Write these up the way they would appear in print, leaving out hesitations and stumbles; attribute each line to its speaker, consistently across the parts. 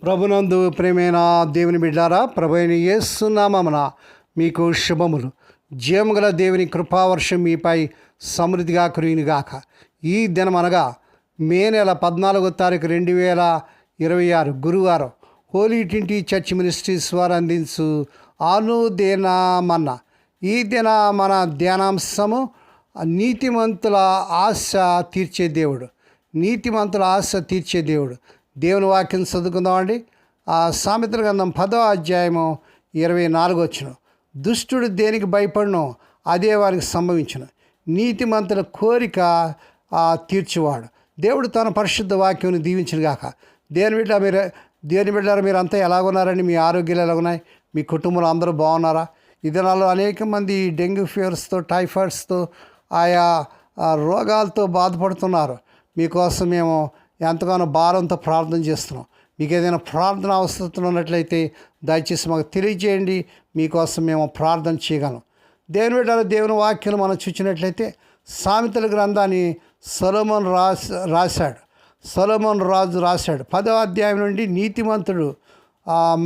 Speaker 1: ప్రభునందు ప్రేమైన దేవుని బిడ్డారా, ప్రభువైన యేసు నామమున మీకు శుభములు. జీవముగల దేవుని కృపావర్షం మీపై సమృద్ధిగా కురియునుగాక. ఈ దినమనగా మే నెల 14వ తారీఖు 2026 గురువారం హోలీ ట్రింటీ చర్చ్ మినిస్ట్రీస్ వారు అందించు అనుదినమన్న. ఈ దిన మన ధ్యానాంశము నీతిమంతుల ఆశ తీర్చే దేవుడు. నీతిమంతుల ఆశ తీర్చే దేవుడు. దేవుని వాక్యం చదువుకుందామండి. సామెతల గ్రంథం 10వ అధ్యాయము 24 దుష్టుడు దేనికి భయపడను అదే వారికి సంభవించును, నీతిమంతుల కోరిక తీర్చువాడు. దేవుడు తన పరిశుద్ధ వాక్యం దీవించును గాక. దేవుని బిడ్డ మీరు అంతా ఎలాగున్నారండి? మీ ఆరోగ్యాలు ఎలాగున్నాయి? మీ కుటుంబంలో అందరూ బాగున్నారా? ఈ దినాల్లో అనేక మంది డెంగ్యూ ఫీవర్స్తో, టైఫాయిడ్స్తో, ఆయా రోగాలతో బాధపడుతున్నారు. మీకోసం మేము ఎంతగానో భారంతో ప్రార్థన చేస్తున్నాం. మీకు ఏదైనా ప్రార్థన అవసరం ఉన్నట్లయితే దయచేసి మాకు తెలియజేయండి. మీకోసం మేము ప్రార్థన చేయగలం. దేవుని బిడ్డల దేవుని వాక్యాలు మనం చూసినట్లయితే సామెతల గ్రంథాన్ని సొలొమోను రాజు రాశాడు. 10వ అధ్యాయం నుండి నీతిమంతుడు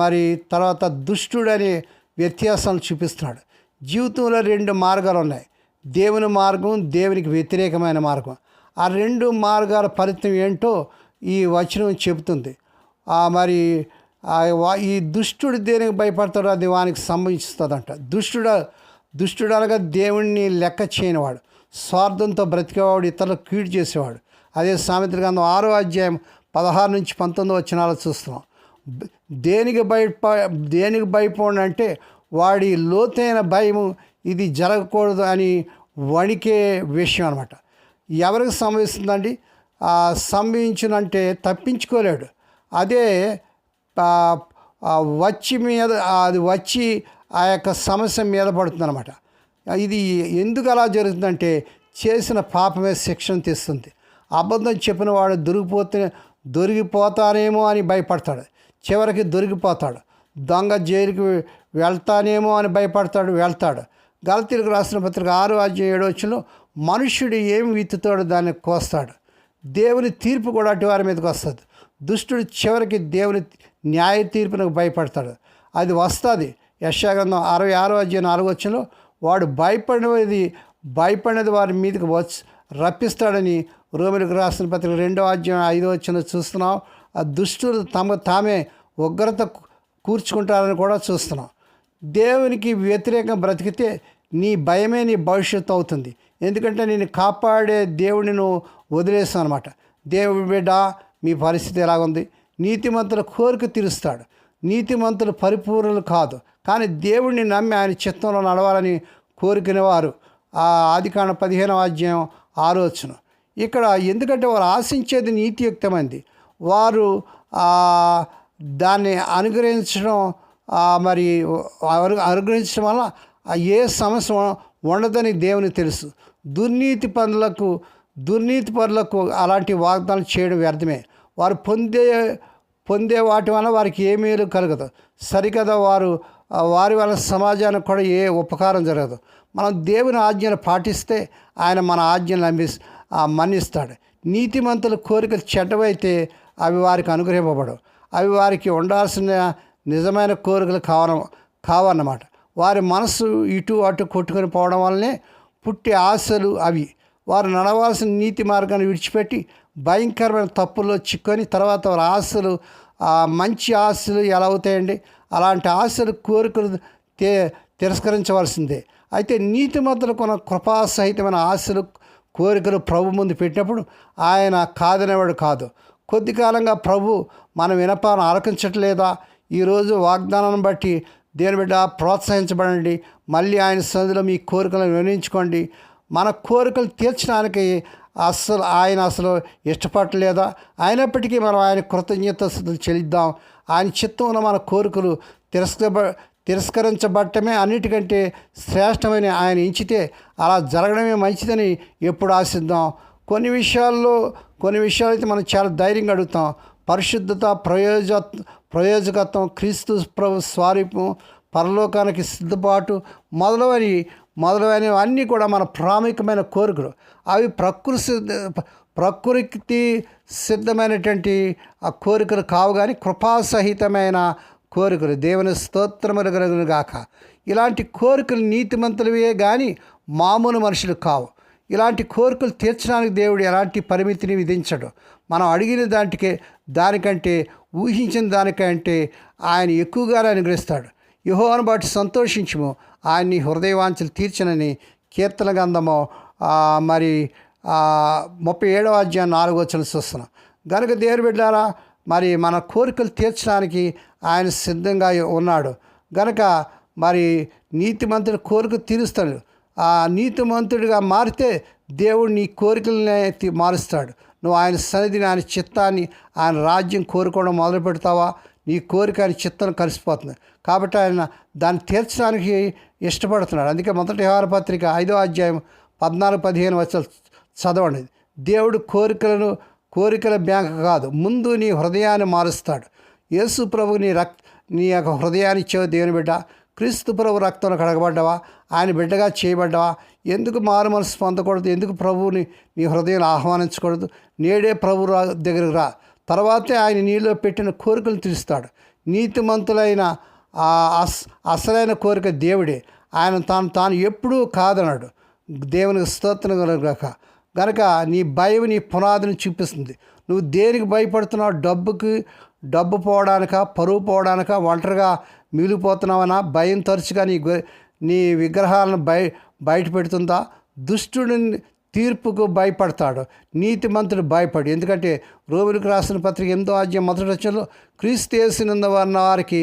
Speaker 1: మరి తర్వాత దుష్టుడు అనే వ్యత్యాసాలు చూపిస్తున్నాడు. జీవితంలో 2 మార్గాలు ఉన్నాయి. దేవుని మార్గం, దేవునికి వ్యతిరేకమైన మార్గం. ఆ 2 మార్గాల ఫలితం ఏంటో ఈ వచనం చెబుతుంది. మరి ఈ దుష్టుడు దేనికి భయపడతాడో అది వానికి సంభవిస్తుందంట. దుష్టుడు అనగా దేవుణ్ణి లెక్క చేయనివాడు, స్వార్థంతో బ్రతికేవాడు, ఇతరులకు కీడు చేసేవాడు. అదే సామెతల గ్రంథం 6వ అధ్యాయం 16 నుంచి 19 వచనాలు చూస్తున్నాం. దేనికి భయపడి అంటే వాడి లోతైన భయము ఇది జరగకూడదు అని వణికే విషయం అనమాట. ఎవరికి సంభవిస్తుందండి? సంభవించునంటే తప్పించుకోలేడు. అదే వచ్చి ఆ యొక్క సమస్య మీద పడుతుంది అనమాట. ఇది ఎందుకు అలా జరుగుతుందంటే చేసిన పాపమే శిక్షణ తెస్తుంది. అబద్ధం చెప్పిన వాడు దొరికిపోతానేమో అని భయపడతాడు, చివరికి దొరికిపోతాడు. దొంగ జైలుకి వెళ్తానేమో అని వెళ్తాడు. గలతీయులకు రాసిన పత్రిక 6వ అధ్యాయం 7వ వచనంలో మనుష్యుడు ఏమి విత్తుతాడో దాన్ని కోస్తాడు. దేవుని తీర్పు కూడా అటు వారి మీదకి వస్తుంది. దుష్టుడు చివరికి దేవుని న్యాయ తీర్పునకు భయపడతాడు. అది వస్తుంది. యెషయా గ్రంథం 66వ అధ్యాయం 4వ వచనంలో వాడు భయపడినది వారి మీదకి రప్పిస్తాడని రోమీయులకు రాసిన పత్రిక 2వ అధ్యాయం 5వ వచనంలో చూస్తున్నాం. ఆ దుష్టుడు తామే ఉగ్రత కూర్చుకుంటారని కూడా చూస్తున్నాం. దేవునికి వ్యతిరేకంగా బ్రతికితే నీ భయమే నీ భవిష్యత్తు అవుతుంది. ఎందుకంటే నేను కాపాడే దేవుడిని నువ్వు వదిలేస్తాను అనమాట. దేవుడి బిడ్డ, మీ పరిస్థితి ఎలాగుంది? నీతిమంతుల కోరిక తీరుస్తాడు. నీతిమంతులు పరిపూర్ణులు కాదు, కానీ దేవుడిని నమ్మి ఆయన చిత్తంలో నడవాలని కోరుకునేవారు. ఆదికాండం 15వ అధ్యాయం 6వ వచనం. ఇక్కడ ఎందుకంటే వారు ఆశించేది నీతియుక్తమైంది. వారు దాన్ని అనుగ్రహించడం అనుగ్రహించడం వల్ల ఏ సమస్య ఉండదని దేవుని తెలుసు. దుర్నీతి పరులకు అలాంటి వాగ్దానాలు చేయడం వ్యర్థమే. వారు పొందే వాటి వల్ల వారికి ఏ మేలు కలగదు. సరికదా వారి వల్ల సమాజానికి కూడా ఏ ఉపకారం జరగదు. మనం దేవుని ఆజ్ఞలు పాటిస్తే ఆయన మన ఆజ్ఞలు మన్నిస్తాడు. నీతిమంతుల కోరికలు చెడ్డవైతే అవి వారికి అనుగ్రహింపబడవు. అవి వారికి ఉండాల్సిన నిజమైన కోరికలు కావన్నమాట. వారి మనసు ఇటు అటు కొట్టుకొని పోవడం వల్లనే పుట్టే ఆశలు అవి. వారు నడవాల్సిన నీతి మార్గాన్ని విడిచిపెట్టి భయంకరమైన తప్పుల్లో చిక్కొని తర్వాత వారి ఆశలు మంచి ఆశలు ఎలా అవుతాయండి? అలాంటి ఆశలు, కోరికలు తిరస్కరించవలసిందే. అయితే నీతిమంతులకు ఉన్న కృపాసహితమైన ఆశలు, కోరికలు ప్రభు ముందు పెట్టినప్పుడు ఆయన కాదనేవాడు కాదు. కొద్ది కాలంగా ప్రభు మన వినపాలను ఆలకించట్లేదా? ఈరోజు వాగ్దానాన్ని బట్టి దేవుని బిడ్డ ప్రోత్సహించబడండి. మళ్ళీ ఆయన సన్నిధిలో మీ కోరికలను వివరించుకోండి. మన కోరికలు తీర్చడానికి ఆయన అసలు ఇష్టపడలేదా? అయినప్పటికీ మనం ఆయన కృతజ్ఞతలు చెల్లిద్దాం. ఆయన చిత్తంలో మన కోరికలు తిరస్కరించబడటమే అన్నిటికంటే శ్రేష్టమని ఆయన ఎంచితే అలా జరగడమే మంచిదని ఎప్పుడు ఆశిద్దాం. కొన్ని విషయాలు అయితే మనం చాలా ధైర్యంగా అడుగుతాం. పరిశుద్ధత, ప్రయోజకత్వం, క్రీస్తు ప్రభు స్వరూపం, పరలోకానికి సిద్ధపాటు మొదలైనవి అన్నీ కూడా మన ప్రాముఖ్యమైన కోరికలు. అవి ప్రకృతి సిద్ధమైనటువంటి ఆ కోరికలు కావు, కానీ కృపాసహితమైన కోరికలు. దేవుని స్తోత్రములు కలుగును గాక. ఇలాంటి కోరికలు నీతిమంతులవే కానీ మామూలు మనుషులు కావు. ఇలాంటి కోరికలు తీర్చడానికి దేవుడు ఎలాంటి పరిమితిని విధించడు. మనం అడిగిన దానికంటే ఊహించిన దానికంటే ఆయన ఎక్కువగానే అనుగ్రహిస్తాడు. యెహోవాను బట్టి సంతోషించుము, ఆయన్ని హృదయవాంఛలు తీర్చనని కీర్తన గ్రంథము 37వ అధ్యాయం 4వ వచనం చూస్తున్నాం. గనుక దేవుని బిడ్డలారా, మరి మన కోరికలు తీర్చడానికి ఆయన సిద్ధంగా ఉన్నాడు. గనక మరి నీతిమంతుడి కోరిక తీరుస్తాడు. ఆ నీతిమంతుడిగా మారితే దేవుడు నీ కోరికలనే మారుస్తాడు. నువ్వు ఆయన సన్నిధిని, ఆయన చిత్తాన్ని, ఆయన రాజ్యం కోరుకోవడం మొదలు పెడతావా, నీ కోరిక ఆయన చిత్తం కలిసిపోతుంది. కాబట్టి ఆయన దాన్ని తీర్చడానికి ఇష్టపడుతున్నాడు. అందుకే మొదటి వ్యవహార పత్రిక 5వ అధ్యాయం 14-15 వచనాలు చదవండి. దేవుడు కోరికల బ్యాంక్ కాదు, ముందు నీ హృదయాన్ని మారుస్తాడు. యేసు ప్రభు నీ యొక్క హృదయాన్ని ఇచ్చేవ దేవుని బిడ్డ. క్రీస్తు ప్రభు రక్తంలో కడగబడ్డావా, ఆయన బిడ్డగా చేయబడ్డావా? ఎందుకు మారు మనసు పొందకూడదు? ఎందుకు ప్రభువుని నీ హృదయాన్ని ఆహ్వానించకూడదు? నేడే ప్రభు దగ్గరకు రా. తర్వాతే ఆయన నీలో పెట్టిన కోరికలు తీరుస్తాడు. నీతిమంతులైన అసలైన కోరిక దేవుడే. ఆయన తాను ఎప్పుడూ కాదన్నాడు. దేవునికి స్తోత్రం కలుగుగాక. కనుక నీ భయం నీ పునాదిని చూపిస్తుంది. నువ్వు దేనికి భయపడుతున్నావు? డబ్బు పోవడానిక, పరువు పోవడానిక, ఒంటరిగా మిగిలిపోతున్నావనా? భయం తరచుగా నీ విగ్రహాలను బయట పెడుతుందా? దుష్టుడి తీర్పుకు భయపడతాడు, నీతిమంతుడు భయపడు. ఎందుకంటే రోమిలకు రాసిన పత్రిక 8వ అధ్యాయం 1వ వచనంలో క్రీస్తు యేసునందు ఉన్న వారికి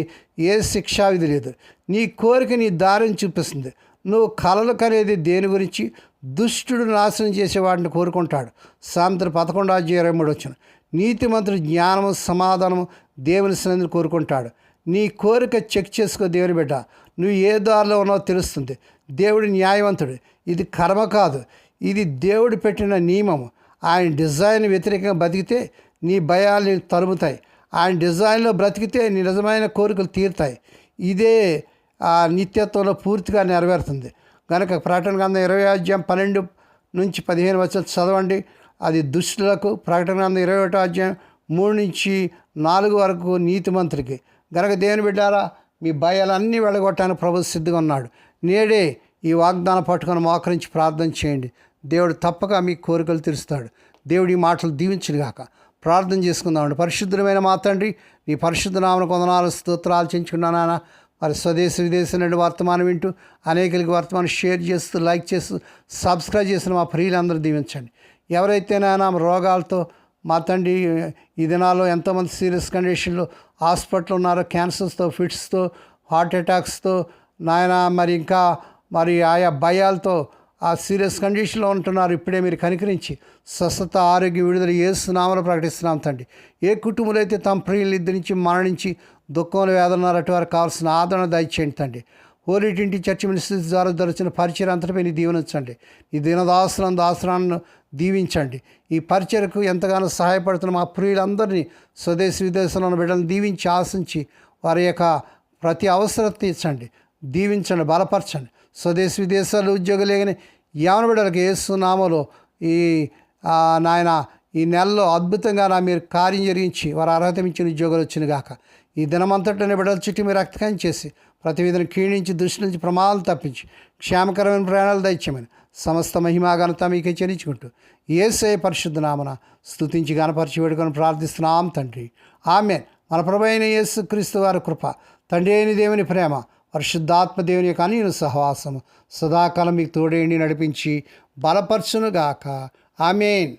Speaker 1: ఏ శిక్షా విధి లేదు. నీ కోరిక నీ దారిని చూపిస్తుంది. నువ్వు కలలు కనేది దేని గురించి? దుష్టుడు నాశనం చేసేవాడిని కోరుకుంటాడు. సామెతలు 11వ అధ్యాయం 23వ వచనం. నీతిమంతుడు జ్ఞానము, సమాధానము, దేవుని సన్నిధిని కోరుకుంటాడు. నీ కోరిక చెక్ చేసుకో దేవుని బిడ్డ. నువ్వు ఏ దారిలో ఉన్నావో తెలుస్తుంది. దేవుడు న్యాయవంతుడు. ఇది కర్మ కాదు, ఇది దేవుడు పెట్టిన నియమము. ఆయన డిజైన్ వ్యతిరేకంగా బతికితే నీ భయాల్ని తరుముతాయి. ఆయన డిజైన్లో బ్రతికితే నీ నిజమైన కోరికలు తీరుతాయి. ఇదే నిత్యత్వంలో పూర్తిగా నెరవేరుతుంది. కనుక ప్రకటన గ్రంథం 20వ అధ్యాయం 12-15 వచనాలు చదవండి. అది దుష్టులకు. ప్రకటన గ్రంథం 21వ అధ్యాయం 3-4 వరకు నీతిమంతుడికి. గనక దేవుని బిడ్డారా, మీ భయాలన్నీ వెళ్ళగొట్టడానికి ప్రభు సిద్ధంగా ఉన్నాడు. నేడే ఈ వాగ్దానం పట్టుకొని మోకరించి ప్రార్థన చేయండి. దేవుడు తప్పక మీ కోరికలు తీరుస్తాడు. దేవుడి మాటలు దీవించుగాక. ప్రార్థన చేసుకుందామండి. పరిశుద్ధమైన మా తండ్రి, నీ పరిశుద్ధ నామమునకు వందనాలు, స్తోత్రాలు చెల్లించుకున్నానా. మరి స్వదేశ విదేశం నుండి వర్తమానం వింటూ అనేకలకి వర్తమానం షేర్ చేస్తూ, లైక్ చేస్తూ, సబ్స్క్రైబ్ చేసిన మా ప్రియులందరూ దీవించండి. ఎవరైతే నాయన రోగాలతో మా తండ్రి ఈ దినాల్లో ఎంతోమంది సీరియస్ కండిషన్లో హాస్పిటల్ ఉన్నారో, క్యాన్సర్స్తో, ఫిట్స్తో, హార్ట్ అటాక్స్తో నాయన, మరి ఇంకా మరి ఆయా భయాలతో ఆ సీరియస్ కండిషన్లో ఉంటున్నారు. ఇప్పుడే మీరు కనికరించి స్వస్థత, ఆరోగ్య, విడుదల యేసు నామములో ప్రకటిస్తున్నాం తండ్రి. ఏ కుటుంబంలో అయితే తమ ప్రియులు ఇద్దరి నుంచి మరణించి దుఃఖంలో వేదన్నారు, అటు వారికి కావాల్సిన ఆదరణ దయచేయండి తండ్రి. హోలీ ట్రింటీ చర్చ్ మినిస్ట్రీస్ ద్వారా దొరికిన పరిచయం అంతటిపై నీ దీవెనించండి. ఈ దాసరాలను దీవించండి. ఈ పరిచయకు ఎంతగానో సహాయపడుతున్న మా ప్రియులందరినీ, స్వదేశ విదేశంలో ఉన్న బిడ్డలను దీవించి ఆశించి వారి యొక్క ప్రతి అవసరం తీర్చండి, దీవించండి, బలపరచండి. స్వదేశ విదేశాలు ఉద్యోగులు లేని యవన బిడ్డలకు యేసు నామములో నాయన ఈ నెలలో అద్భుతంగా మీరు కార్యం జరిగించి వారు అర్హత మించిన ఉద్యోగాలు వచ్చిన గాక. ఈ దినమంతటిని బిడ్డల చుట్టూ మీరు రక్తకం చేసి ప్రతి విధంగా క్షీణించి, దృష్టి నుంచి ప్రమాదాలు తప్పించి క్షేమకరమైన ప్రయాణాలు దయచేయమని సమస్త మహిమా ఘనత మీకే చెల్లించుకుంటూ యేసయ్య పరిశుద్ధ నామమున స్తుతించి గణపరిచి వేడుకొని ప్రార్థిస్తున్నాం తండ్రి. ఆమేన్. మన ప్రభువైన యేసుక్రీస్తు వారి కృప, తండ్రి అయిన దేవుని ప్రేమ, పరిశుద్ధాత్మ దేవుని యొక్క అన్యోన్య సహవాసము సదాకాలం మీకు తోడేండి నడిపించి బలపరచునుగాక. ఆమేన్.